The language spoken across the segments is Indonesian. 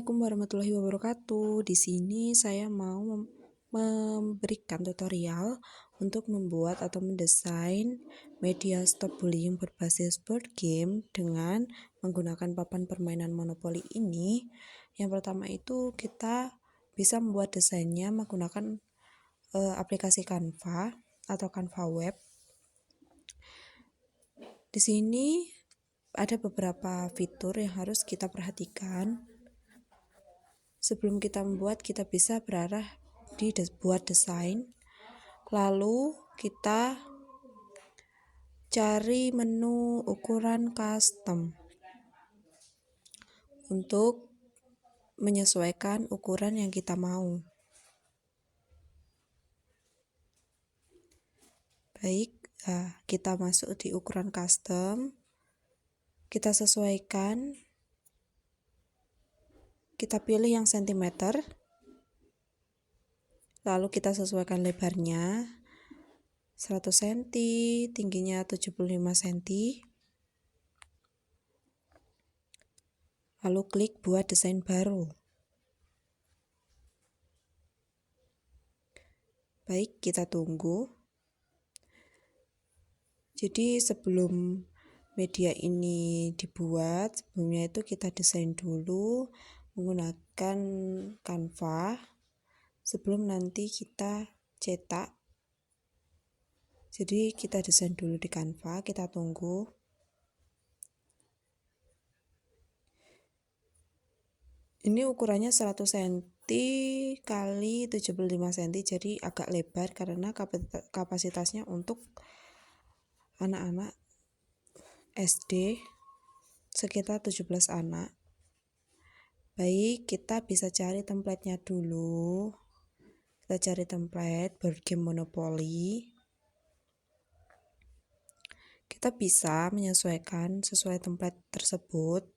Assalamualaikum warahmatullahi wabarakatuh. Di sini saya mau memberikan tutorial untuk membuat atau mendesain media stop bullying berbasis board game dengan menggunakan papan permainan monopoli ini. Yang pertama itu kita bisa membuat desainnya menggunakan aplikasi Canva atau Canva Web. Di sini ada beberapa fitur yang harus kita perhatikan. Sebelum kita membuat, kita bisa berarah di buat desain. Lalu kita cari menu ukuran custom untuk menyesuaikan ukuran yang kita mau. Baik, kita masuk di ukuran custom. Kita sesuaikan. Kita pilih yang sentimeter. Lalu kita sesuaikan lebarnya 100 cm, tingginya 75 cm. Lalu klik buat desain baru. Baik, kita tunggu. Jadi sebelum media ini dibuat, sebelumnya itu kita desain dulu menggunakan Canva sebelum nanti kita cetak. Jadi kita desain dulu di Canva, kita tunggu. Ini ukurannya 100 cm kali 75 cm, jadi agak lebar karena kapasitasnya untuk anak-anak SD sekitar 17 anak. Baik, kita bisa cari template-nya dulu. Kita cari template board game Monopoly. Kita bisa menyesuaikan sesuai template tersebut.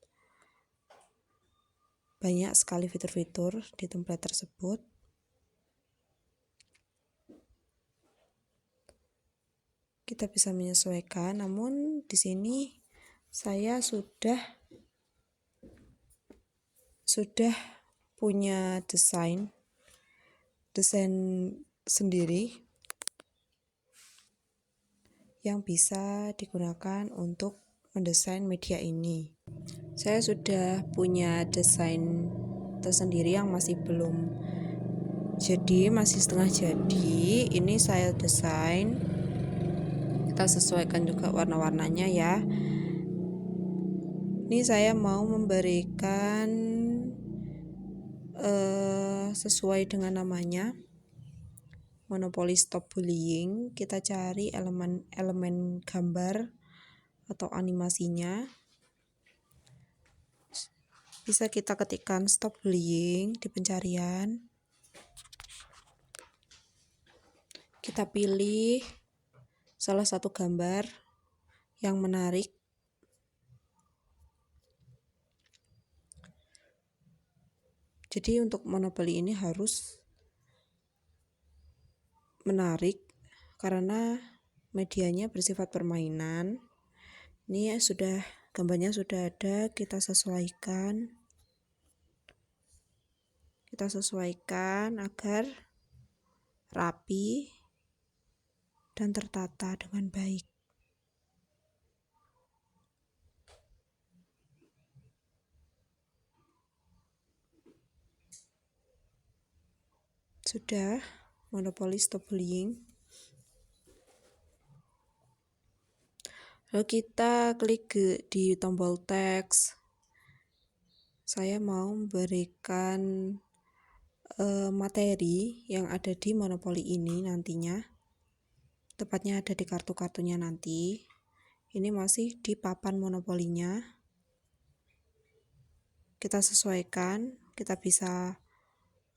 Banyak sekali fitur-fitur di template tersebut. Kita bisa menyesuaikan, namun di sini saya sudah punya desain sendiri yang bisa digunakan untuk mendesain media ini. Saya sudah punya desain tersendiri yang masih belum jadi, masih setengah jadi. Ini saya desain. Kita sesuaikan juga warna-warnanya ya. Ini saya mau memberikan sesuai dengan namanya Monopoly Stop Bullying. Kita cari elemen gambar atau animasinya. Bisa kita ketikkan Stop Bullying di pencarian. Kita pilih salah satu gambar yang menarik. Jadi untuk Monopoly ini harus menarik karena medianya bersifat permainan. Ini gambarnya sudah ada, kita sesuaikan. Kita sesuaikan agar rapi dan tertata dengan baik. Sudah, Monopoly Stop Bullying. Lalu kita klik di tombol teks. Saya mau memberikan materi yang ada di Monopoly ini nantinya. Tepatnya ada di kartu-kartunya nanti. Ini masih di papan Monopolinya. Kita sesuaikan, kita bisa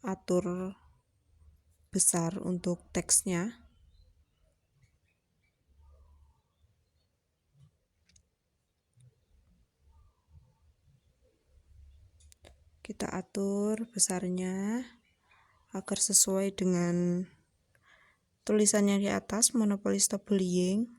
atur besar untuk teksnya. Kita atur besarnya agar sesuai dengan tulisannya di atas, Monopoly Stop Bullying.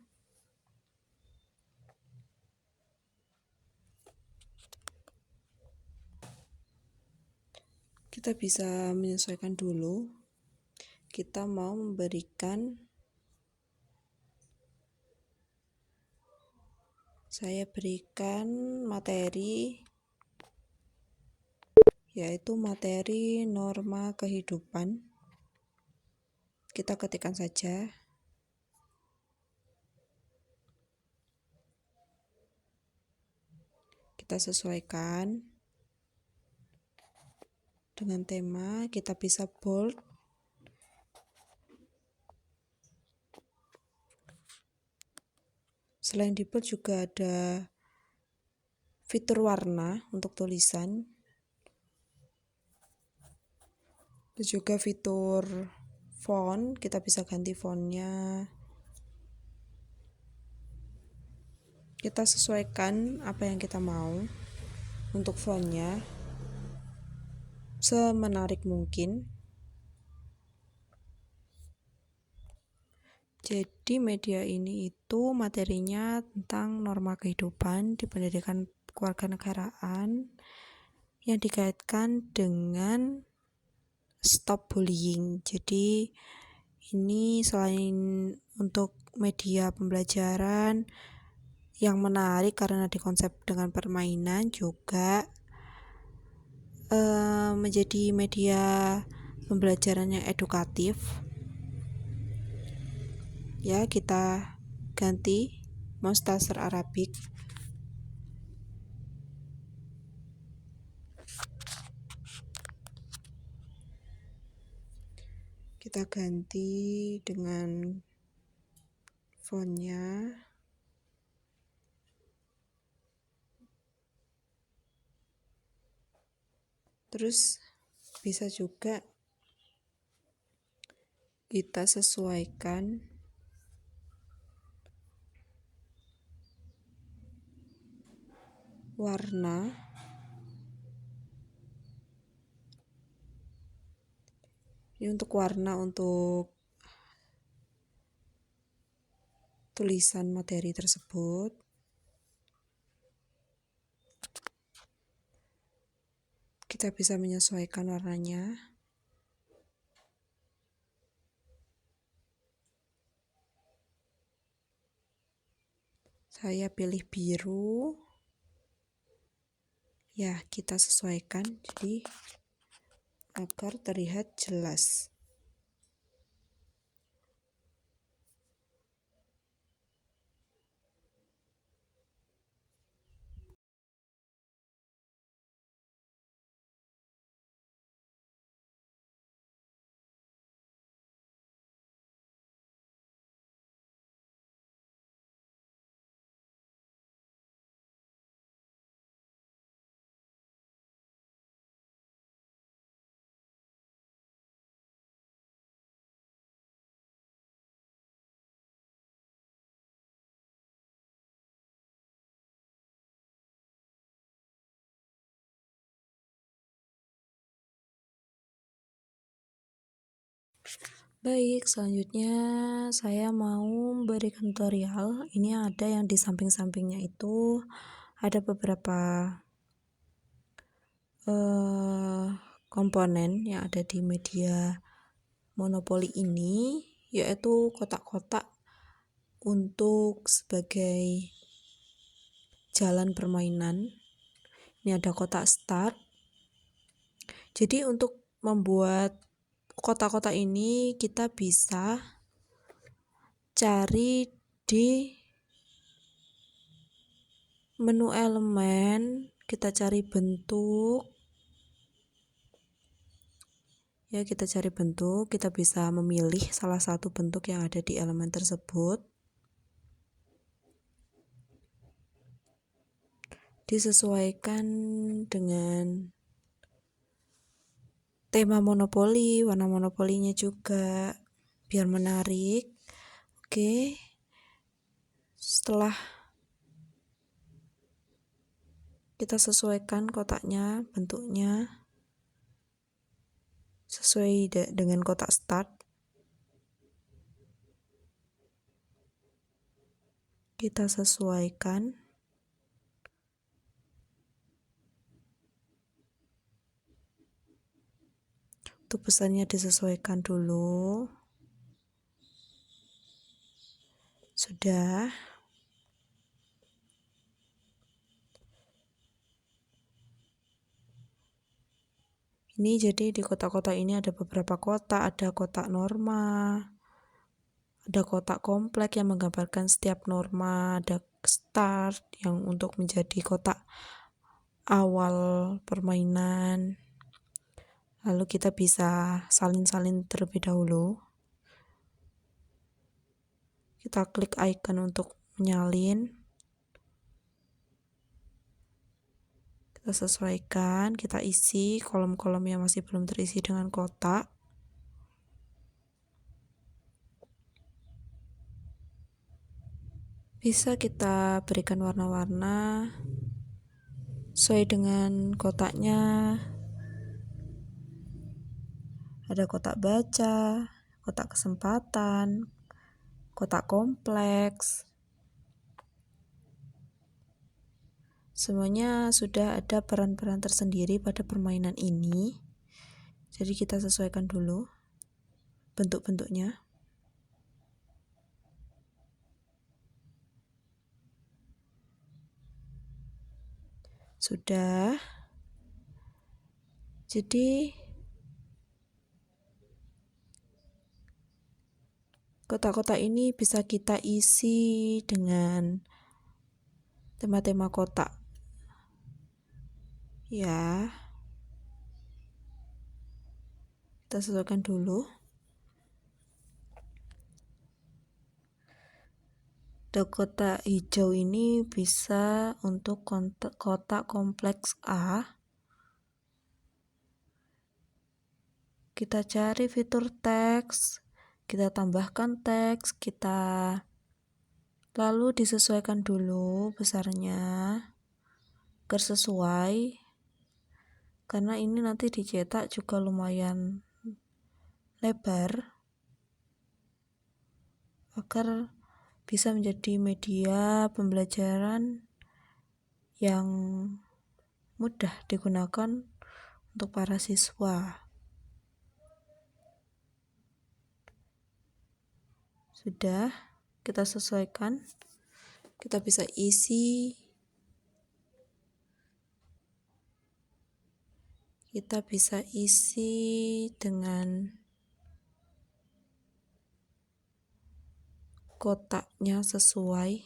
Kita bisa menyesuaikan dulu. Kita mau saya berikan materi, yaitu materi norma kehidupan. Kita ketikkan saja. Kita sesuaikan dengan tema, kita bisa bold. Selain di bold juga ada fitur warna untuk tulisan. Dan juga fitur font, kita bisa ganti fontnya. Kita sesuaikan apa yang kita mau untuk fontnya semenarik mungkin. Jadi media ini itu materinya tentang norma kehidupan di pendidikan kewarganegaraan yang dikaitkan dengan stop bullying. Jadi ini selain untuk media pembelajaran yang menarik karena dikonsep dengan permainan, juga menjadi media pembelajaran yang edukatif. Ya, kita ganti Monstazir Arabic. Kita ganti dengan fontnya. Terus bisa juga kita sesuaikan warna. Ini untuk warna untuk tulisan materi tersebut. Kita bisa menyesuaikan warnanya. Saya pilih biru. Ya, kita sesuaikan jadi agar terlihat jelas. Baik, selanjutnya saya mau memberikan tutorial. Ini ada yang di samping-sampingnya itu ada beberapa komponen yang ada di media monopoli ini, yaitu kotak-kotak untuk sebagai jalan permainan. Ini ada kotak start. Jadi untuk membuat kotak-kotak ini kita bisa cari di menu elemen, kita cari bentuk. Ya, kita cari bentuk, kita bisa memilih salah satu bentuk yang ada di elemen tersebut. Disesuaikan dengan tema monopoli, warna monopolinya juga biar menarik. Oke. Setelah kita sesuaikan kotaknya, bentuknya sesuai dengan kotak start. Kita sesuaikan. itu besarnya disesuaikan dulu. Sudah. Ini jadi di kotak-kotak ini ada beberapa kotak, ada kotak norma, ada kotak kompleks yang menggambarkan setiap norma, ada start yang untuk menjadi kotak awal permainan. Lalu kita bisa salin-salin terlebih dahulu. Kita klik icon untuk menyalin. Kita sesuaikan, kita isi kolom-kolom yang masih belum terisi dengan kotak. Bisa kita berikan warna-warna sesuai dengan kotaknya. Ada kotak baca, kotak kesempatan, kotak kompleks. Semuanya sudah ada peran-peran tersendiri pada permainan ini. Jadi kita sesuaikan dulu bentuk-bentuknya. Sudah. Jadi kotak-kotak ini bisa kita isi dengan tema-tema kotak. Ya. Kita sesuaikan dulu. Kotak hijau ini bisa untuk kotak kompleks A. Kita cari fitur teks, kita tambahkan teks, kita lalu disesuaikan dulu besarnya agar sesuai, karena ini nanti dicetak juga lumayan lebar agar bisa menjadi media pembelajaran yang mudah digunakan untuk para siswa. Sudah, kita sesuaikan. Kita bisa isi. Kita bisa isi dengan kotaknya sesuai.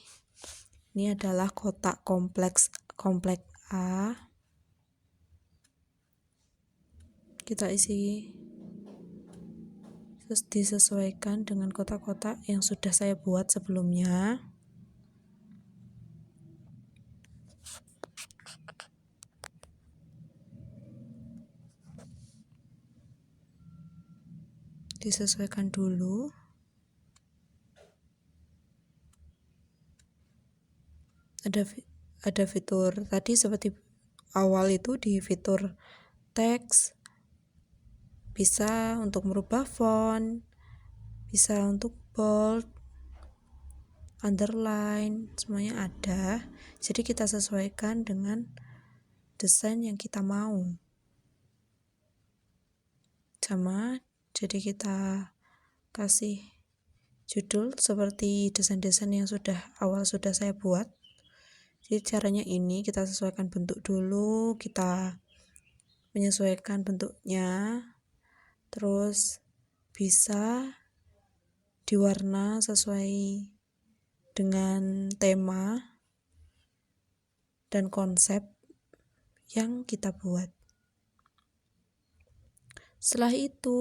Ini adalah kotak kompleks A. Kita isi, terus disesuaikan dengan kotak-kotak yang sudah saya buat sebelumnya. Disesuaikan dulu. Ada fitur tadi seperti awal itu di fitur teks, bisa untuk merubah font, bisa untuk bold, underline, semuanya ada. Jadi kita sesuaikan dengan desain yang kita mau. Sama, jadi kita kasih judul seperti desain-desain yang awal sudah saya buat. Jadi caranya ini, kita sesuaikan bentuk dulu, kita menyesuaikan bentuknya, terus bisa diwarna sesuai dengan tema dan konsep yang kita buat. Setelah itu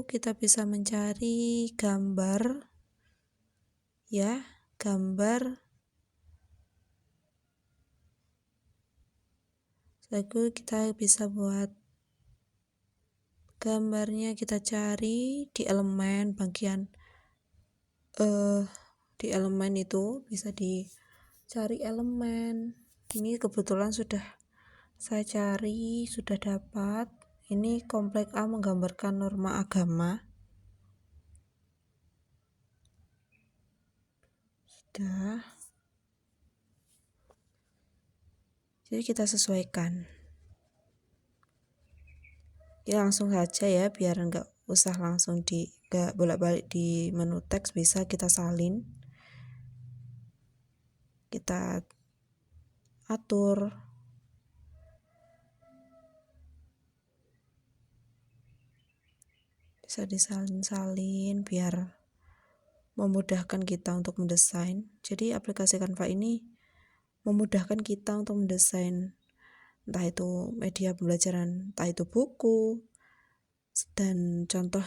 kita bisa mencari gambar, ya, gambar. Lalu kita bisa buat gambarnya, kita cari di elemen bagian di elemen itu bisa dicari elemen. Ini kebetulan sudah saya cari, sudah dapat. Ini kompleks A menggambarkan norma agama. Sudah. Jadi kita sesuaikan. Ya langsung saja ya, biar nggak usah langsung nggak bolak-balik di menu teks, bisa kita salin, kita atur. Bisa disalin-salin biar memudahkan kita untuk mendesain. Jadi aplikasi Canva ini memudahkan kita untuk mendesain, entah itu media pembelajaran, entah itu buku, dan contoh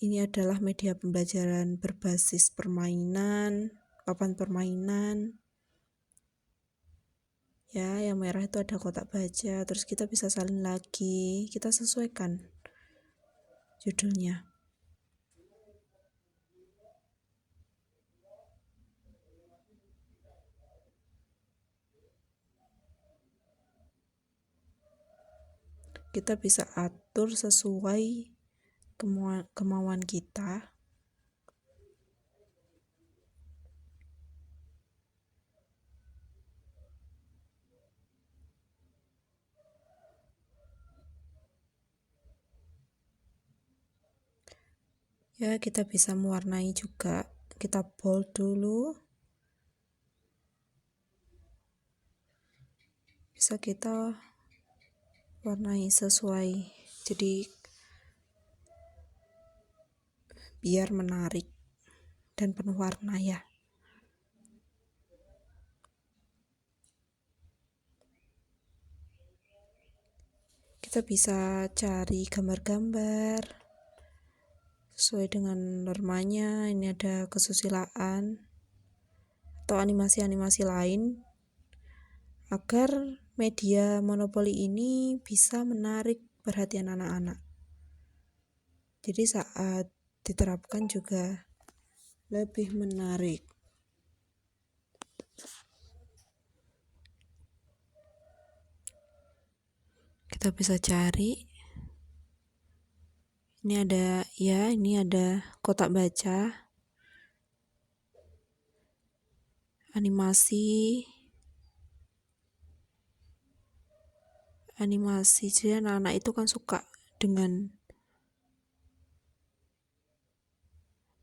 ini adalah media pembelajaran berbasis permainan, papan permainan. Ya, yang merah itu ada kotak baca, terus kita bisa salin lagi, kita sesuaikan judulnya. Kita bisa atur sesuai kemauan kita. Ya, kita bisa mewarnai juga. Kita bold dulu. Bisa kita warnai sesuai. Jadi biar menarik dan penuh warna ya. Kita bisa cari gambar-gambar sesuai dengan normanya. Ini ada kesusilaan atau animasi-animasi lain agar media monopoli ini bisa menarik perhatian anak-anak. Jadi saat diterapkan juga lebih menarik. Kita bisa cari. Ini ada kotak baca, animasi. Jadi anak-anak itu kan suka dengan,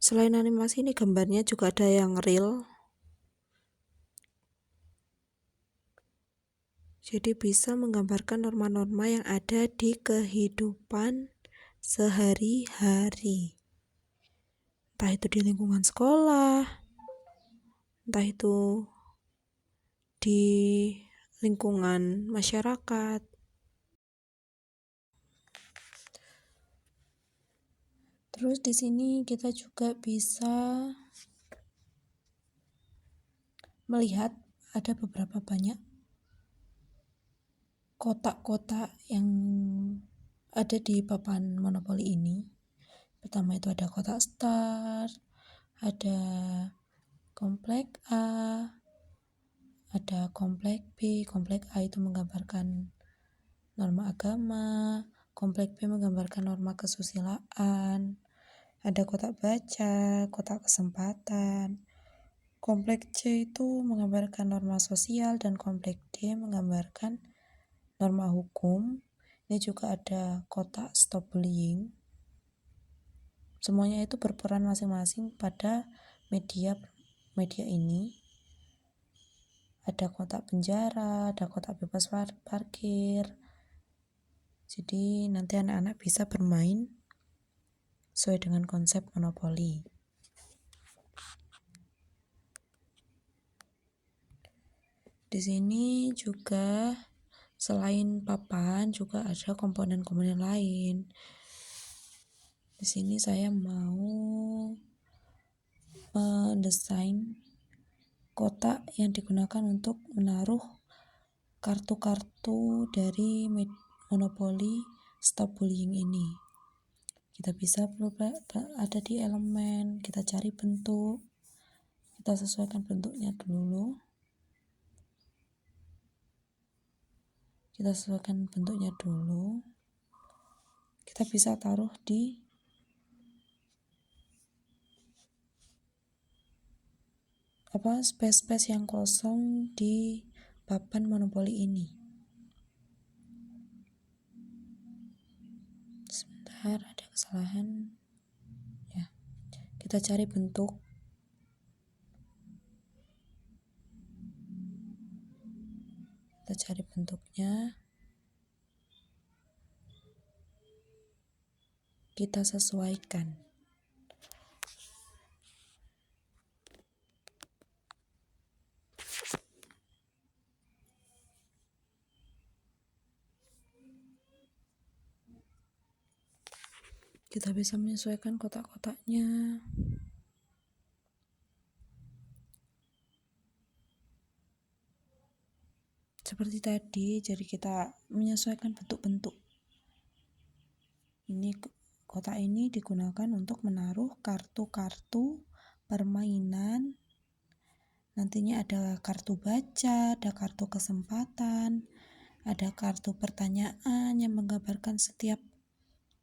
selain animasi ini gambarnya juga ada yang real. Jadi bisa menggambarkan norma-norma yang ada di kehidupan sehari-hari. Entah itu di lingkungan sekolah, entah itu di lingkungan masyarakat. Terus di sini kita juga bisa melihat ada beberapa banyak kotak-kotak yang ada di papan monopoli ini. Pertama itu ada kotak start, ada komplek A, ada komplek B. Komplek A itu menggambarkan norma agama, komplek B menggambarkan norma kesusilaan, ada kotak baca, kotak kesempatan. Komplek C itu menggambarkan norma sosial, dan komplek D menggambarkan norma hukum. Ini juga ada kotak stop bullying. Semuanya itu berperan masing-masing pada media ini. Ada kotak penjara, ada kotak bebas parkir. Jadi nanti anak-anak bisa bermain sesuai dengan konsep monopoli. Di sini juga selain papan juga ada komponen-komponen lain. Di sini saya mau mendesain kotak yang digunakan untuk menaruh kartu-kartu dari monopoli stop bullying ini. Kita bisa ada di elemen, kita cari bentuk, kita sesuaikan bentuknya dulu. Kita bisa taruh di space-space yang kosong di papan monopoli ini. Bentar, ada kesalahan ya. Kita cari bentuk. Kita cari bentuknya. Kita sesuaikan. Kita bisa menyesuaikan kotak-kotaknya. Seperti tadi, jadi kita menyesuaikan bentuk-bentuk. Ini kotak ini digunakan untuk menaruh kartu-kartu permainan. Nantinya ada kartu baca, ada kartu kesempatan, ada kartu pertanyaan yang menggambarkan setiap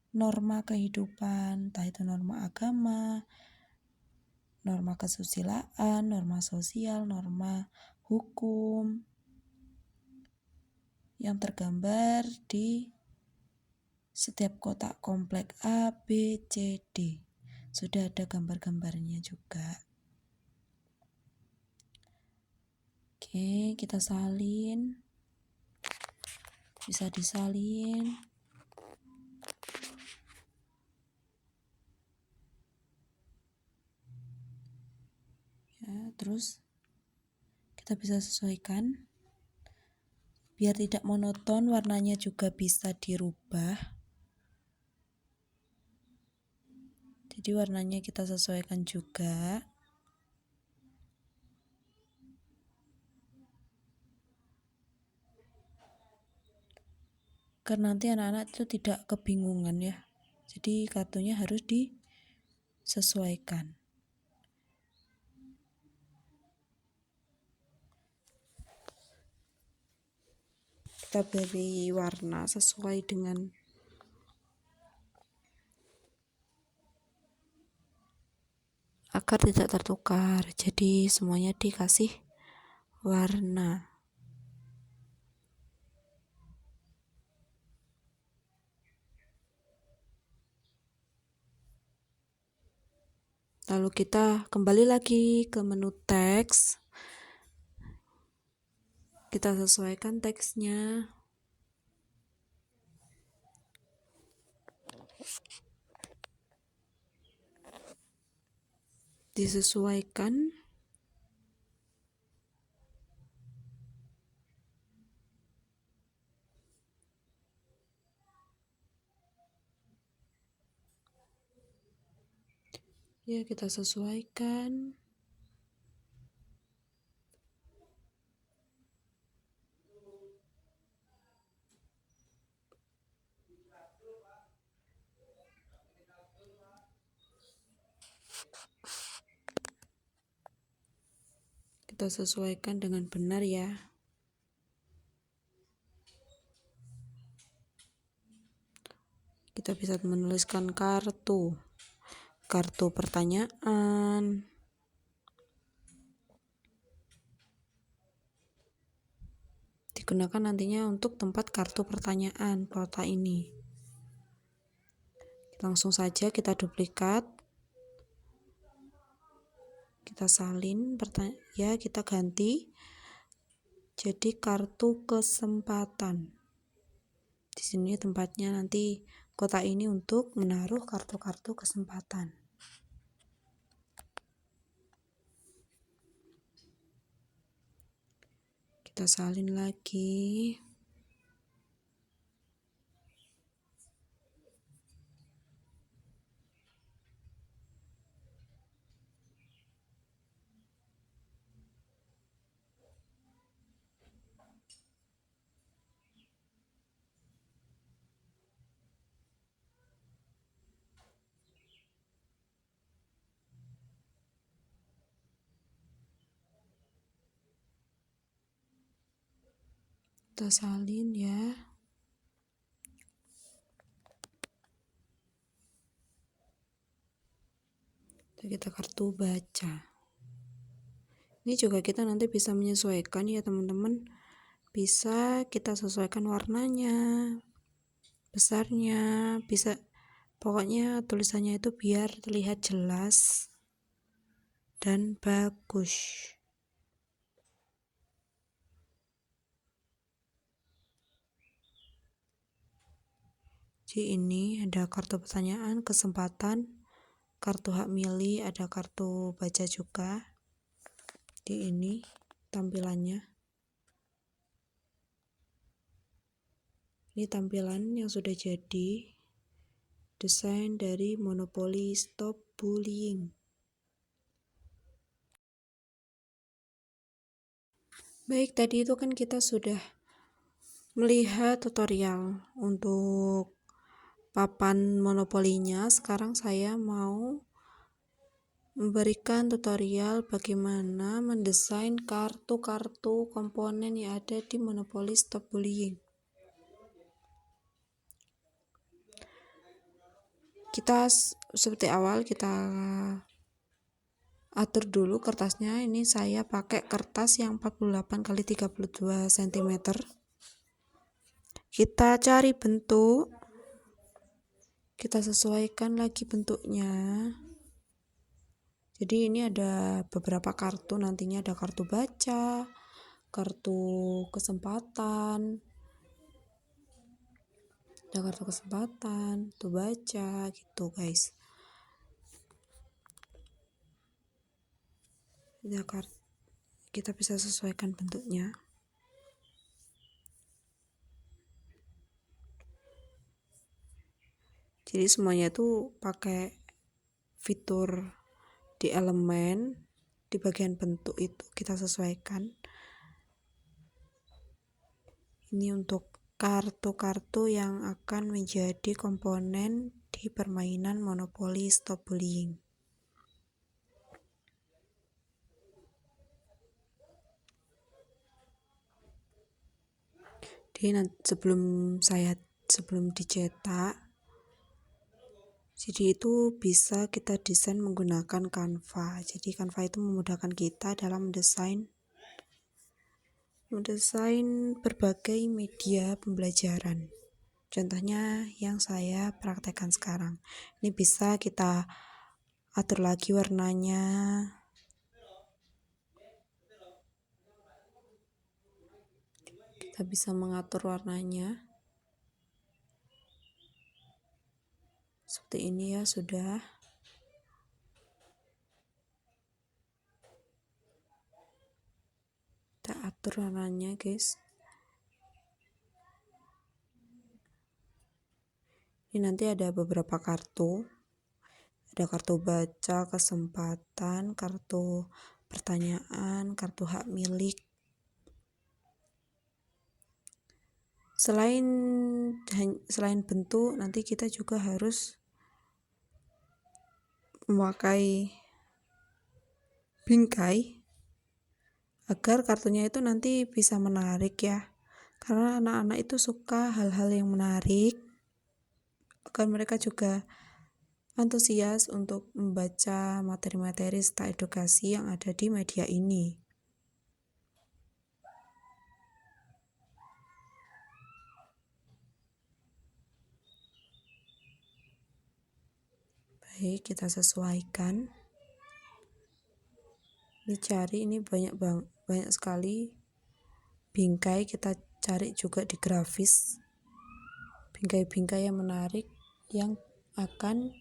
norma kehidupan, entah itu norma agama, norma kesusilaan, norma sosial, norma hukum, yang tergambar di setiap kotak komplek A, B, C, D. Sudah ada gambar-gambarnya juga. Oke, kita salin. Bisa disalin. Ya, terus kita bisa sesuaikan. Biar tidak monoton, warnanya juga bisa dirubah. Jadi warnanya kita sesuaikan juga. Karena nanti anak-anak itu tidak kebingungan ya. Jadi kartunya harus disesuaikan. Kita beri warna sesuai dengan agar tidak tertukar. Jadi semuanya dikasih warna. Lalu kita kembali lagi ke menu teks. Kita sesuaikan teksnya. Disesuaikan. Ya, kita sesuaikan. Kita sesuaikan dengan benar ya. Kita bisa menuliskan kartu pertanyaan. Digunakan nantinya untuk tempat kartu pertanyaan kotak ini. Langsung saja kita duplikat. Kita salin, ya kita ganti jadi kartu kesempatan. Di sini tempatnya nanti kotak ini untuk menaruh kartu-kartu kesempatan. Kita salin lagi. Kita salin ya. Kita kartu baca. Ini juga kita nanti bisa menyesuaikan ya teman-teman. Bisa kita sesuaikan warnanya, besarnya, bisa Pokoknya tulisannya itu biar terlihat jelas dan bagus. Jadi ini ada kartu pertanyaan, kesempatan, kartu hak milih, ada kartu baca juga. Jadi ini tampilannya. Ini tampilan yang sudah jadi. Desain dari Monopoly Stop Bullying. Baik, tadi itu kan kita sudah melihat tutorial untuk papan monopolinya. Sekarang saya mau memberikan tutorial bagaimana mendesain kartu-kartu komponen yang ada di Monopoly Stop Bullying. Kita seperti awal kita atur dulu kertasnya. Ini saya pakai kertas yang 48 x 32 cm. Kita cari bentuk, kita sesuaikan lagi bentuknya. Jadi ini ada beberapa kartu, nantinya ada kartu baca, kartu kesempatan, tuh baca gitu guys. Kita bisa sesuaikan bentuknya. Jadi semuanya itu pakai fitur di elemen, di bagian bentuk itu kita sesuaikan. Ini untuk kartu-kartu yang akan menjadi komponen di permainan Monopoly Stop Bullying. Jadi sebelum dicetak, jadi itu bisa kita desain menggunakan Canva. Jadi Canva itu memudahkan kita dalam mendesain berbagai media pembelajaran. Contohnya yang saya praktekkan sekarang. Ini bisa kita atur lagi warnanya. Kita bisa mengatur warnanya. Seperti ini ya, sudah. Kita atur warnanya, guys. Ini nanti ada beberapa kartu. Ada kartu baca, kesempatan, kartu pertanyaan, kartu hak milik. Selain bentuk, nanti kita juga harus memakai bingkai agar kartunya itu nanti bisa menarik ya. Karena anak-anak itu suka hal-hal yang menarik, agar mereka juga antusias untuk membaca materi-materi serta edukasi yang ada di media ini. Baik, kita sesuaikan. Ini banyak sekali bingkai, kita cari juga di grafis. Bingkai-bingkai yang menarik yang akan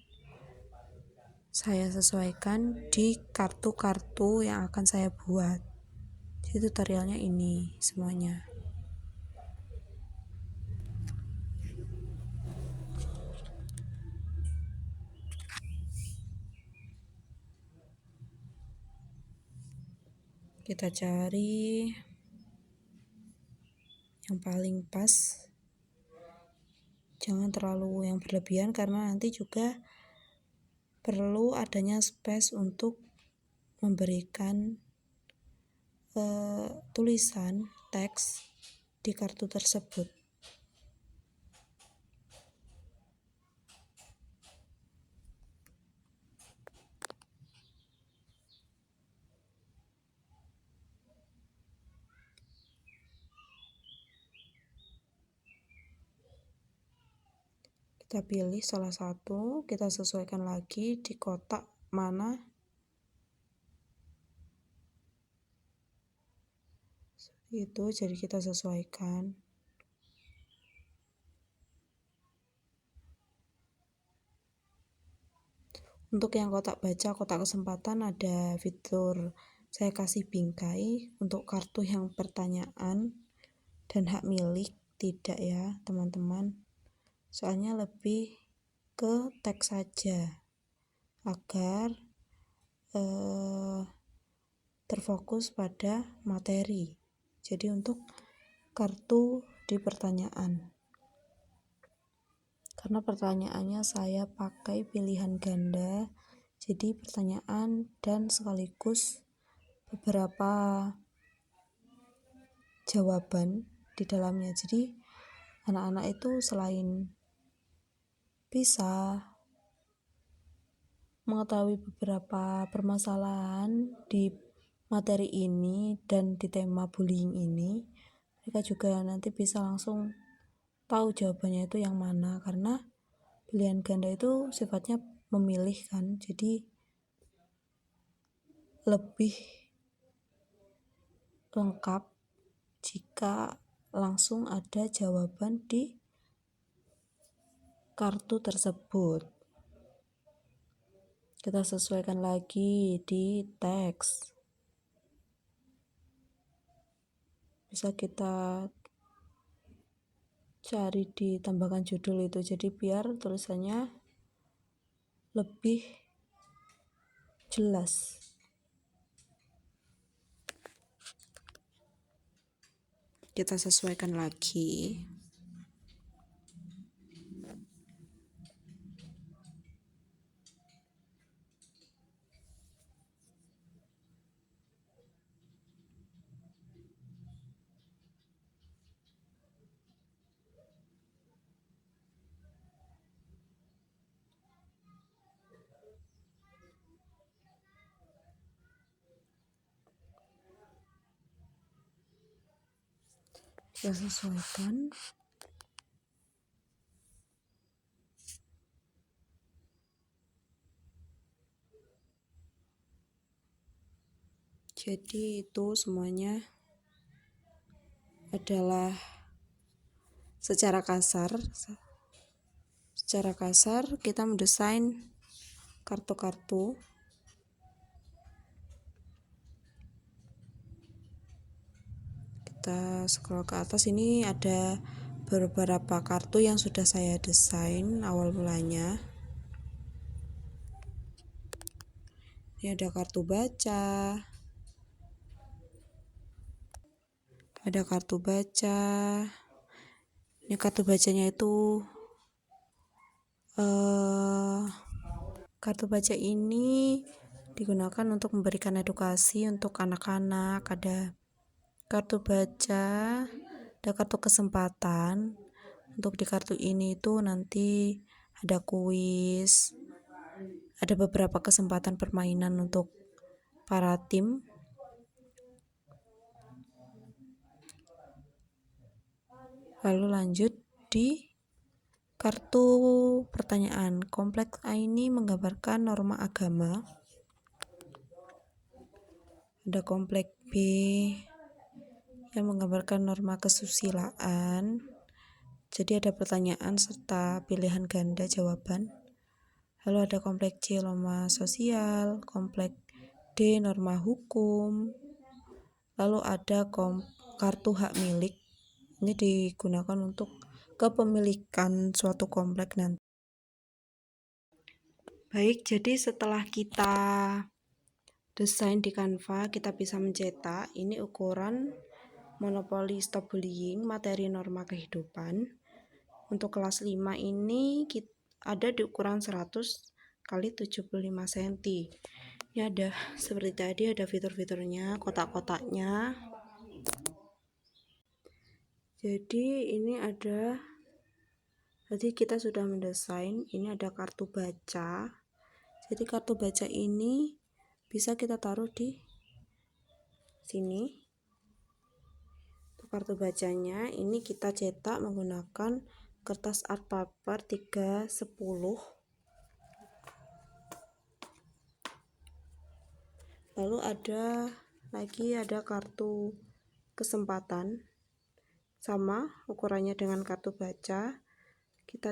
saya sesuaikan di kartu-kartu yang akan saya buat. Jadi tutorialnya ini semuanya. Kita cari yang paling pas. Jangan terlalu yang berlebihan karena nanti juga perlu adanya space untuk memberikan tulisan teks di kartu tersebut. Kita pilih salah satu, kita sesuaikan lagi di kotak mana itu, jadi kita sesuaikan. Untuk yang kotak baca, kotak kesempatan ada fitur saya kasih bingkai untuk kartu yang pertanyaan dan hak milik, tidak ya teman-teman, soalnya lebih ke teks saja agar terfokus pada materi. Jadi untuk kartu di pertanyaan, karena pertanyaannya saya pakai pilihan ganda, jadi pertanyaan dan sekaligus beberapa jawaban di dalamnya. Jadi anak-anak itu selain bisa mengetahui beberapa permasalahan di materi ini dan di tema bullying ini, mereka juga nanti bisa langsung tahu jawabannya itu yang mana, karena pilihan ganda itu sifatnya memilih kan, jadi lebih lengkap jika langsung ada jawaban di kartu tersebut. Kita sesuaikan lagi di teks, bisa kita cari di tambahkan judul itu, jadi biar tulisannya lebih jelas. Kita sesuaikan lagi. Kita sesuaikan. Jadi itu semuanya adalah secara kasar kita mendesain kartu-kartu. Kita scroll ke atas, ini ada beberapa kartu yang sudah saya desain awal mulanya. Ini ada kartu baca, ini kartu bacanya itu kartu baca ini digunakan untuk memberikan edukasi untuk anak-anak. Ada kartu baca, ada kartu kesempatan. Untuk di kartu ini itu nanti ada kuis, ada beberapa kesempatan permainan untuk para tim. Lalu lanjut di kartu pertanyaan. Kompleks A ini menggambarkan norma agama. Ada kompleks B yang menggambarkan norma kesusilaan. Jadi ada pertanyaan serta pilihan ganda jawaban. Lalu ada kompleks C norma sosial, kompleks D norma hukum. Lalu ada kartu hak milik. Ini digunakan untuk kepemilikan suatu kompleks nanti. Baik, jadi setelah kita desain di Canva, kita bisa mencetak. Ini ukuran Monopoli Stop Bullying materi norma kehidupan. Untuk kelas 5 ini ada di ukuran 100 kali 75 cm. Ini ada seperti tadi, ada fitur-fiturnya, kotak-kotaknya. Jadi ini ada, tadi kita sudah mendesain, ini ada kartu baca. Jadi kartu baca ini bisa kita taruh di sini. Kartu bacanya ini kita cetak menggunakan kertas art paper 310, lalu ada kartu kesempatan, sama ukurannya dengan kartu baca. Kita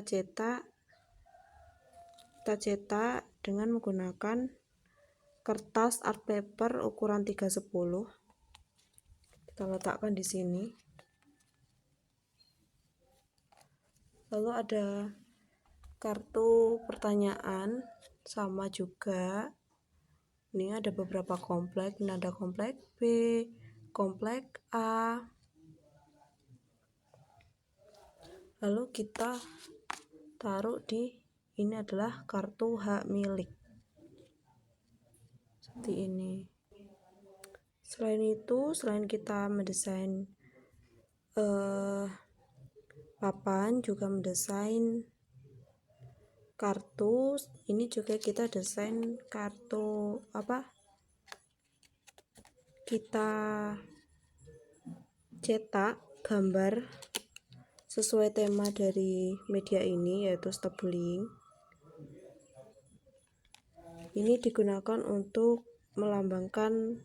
cetak dengan menggunakan kertas art paper ukuran 310. Kita letakkan di sini. Lalu ada kartu pertanyaan, sama juga. Ini ada beberapa komplek. Ini ada komplek B, komplek A. Lalu kita taruh ini adalah kartu hak milik. Seperti ini. Selain itu, selain kita mendesain papan, juga mendesain kartu, ini juga kita desain kartu kita cetak gambar sesuai tema dari media ini, yaitu stop bullying. Ini digunakan untuk melambangkan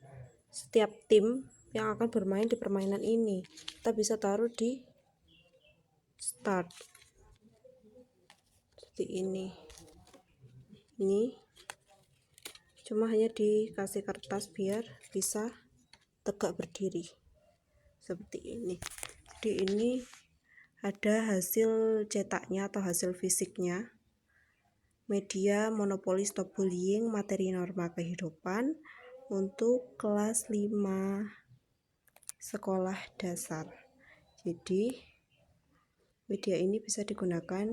setiap tim yang akan bermain di permainan ini. Kita bisa taruh di start seperti ini. Ini cuma hanya dikasih kertas biar bisa tegak berdiri seperti ini. Jadi ini ada hasil cetaknya atau hasil fisiknya. Media monopoli stop bullying, materi norma kehidupan untuk kelas 5 sekolah dasar. Jadi media ini bisa digunakan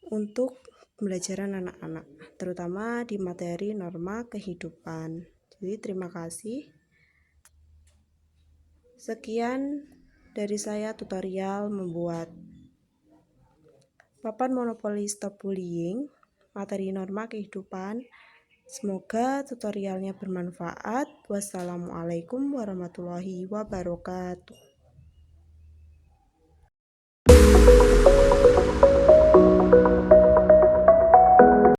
untuk pembelajaran anak-anak, terutama di materi norma kehidupan. Jadi terima kasih. Sekian dari saya tutorial membuat papan monopoli stop bullying, materi norma kehidupan. Semoga tutorialnya bermanfaat. Wassalamualaikum warahmatullahi wabarakatuh.